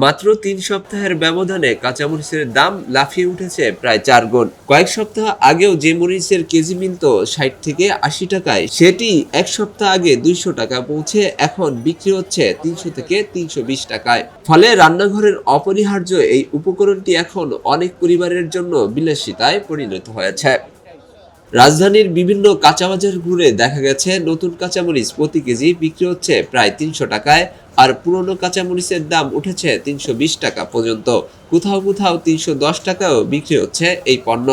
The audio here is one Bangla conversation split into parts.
মাত্র ৩ সপ্তাহের ব্যবধানে কাঁচামরিচের দাম লাফিয়ে উঠেছে প্রায় ৪ গুণ। কয়েক সপ্তাহ আগেও যে মরিচের কেজি মিলত ৬০ থেকে ৮০ টাকায়, সেটি এক সপ্তাহ আগে ২০০ টাকা পৌঁছে এখন বিক্রি হচ্ছে ৩০০ থেকে ৩২০ টাকায়। ফলে রান্নাঘরের অপরিহার্য এই উপকরণটি এখন অনেক পরিবারের জন্য বিলাসিতায় পরিণত হয়েছে। রাজধানীর বিভিন্ন কাঁচাবাজার ঘুরে দেখা গেছে নতুন কাঁচামরিচ প্রতি কেজি বিক্রি হচ্ছে প্রায় ৩০০ টাকায়, আর পুরনো কাঁচামরিচের দাম উঠেছে ৩২০ টাকা পর্যন্ত। কোথাও কোথাও ৩১০ টাকাও বিক্রি হচ্ছে এই পণ্য।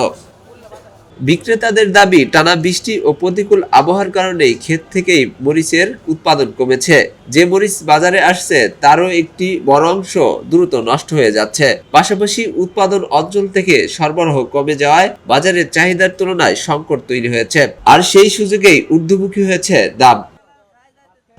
বিক্রেতাদের দাবি, টানা বৃষ্টি ও প্রতিকূল আবহাওয়ার কারণেই ক্ষেত থেকেই মরিচের উৎপাদন কমেছে। যে মরিচ বাজারে আসছে তারও একটি বড় অংশ দ্রুত নষ্ট হয়ে যাচ্ছে। পাশাপাশি উৎপাদন অঞ্চল থেকে সরবরাহ কমে যাওয়ায় বাজারের চাহিদার তুলনায় সংকট তৈরি হয়েছে, আর সেই সুযোগেই ঊর্ধ্বমুখী হয়েছে দাম।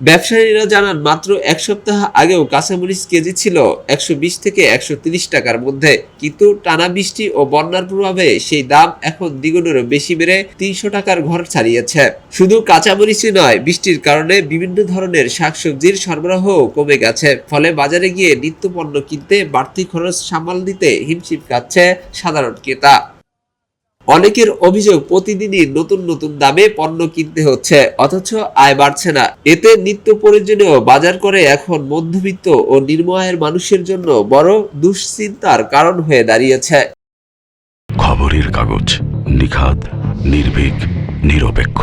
ব্যবসায়ীরা জানান, মাত্র এক সপ্তাহ আগেও কাঁচামরিচ কেজি ছিল ১২০ থেকে ১৩০ টাকার মধ্যে, কিন্তু টানা বৃষ্টি ও বন্যার প্রভাবে সেই দাম এখন দ্বিগুণেরও বেশি বেড়ে ৩০০ টাকার ঘর ছাড়িয়েছে। শুধু কাঁচামরিচই নয়, বৃষ্টির কারণে বিভিন্ন ধরনের শাকসবজির সরবরাহ কমে গেছে। ফলে বাজারে গিয়ে নিত্য পণ্য কিনতে বাড়তি খরচ সামাল দিতে হিমশিম খাচ্ছে সাধারণ ক্রেতা। অনেকের অভিযোগ, প্রতিদিনই নতুন নতুন দামে পণ্য কিনতে হচ্ছে, অথচ আয় বাড়ছে না। এতে নিত্য প্রয়োজনীয় বাজার করে এখন মধ্যবিত্ত ও নিম্ন আয়ের মানুষের জন্য বড় দুশ্চিন্তার কারণ হয়ে দাঁড়িয়েছে। খবরের কাগজ, নিখাদ, নির্ভীক, নিরপেক্ষ।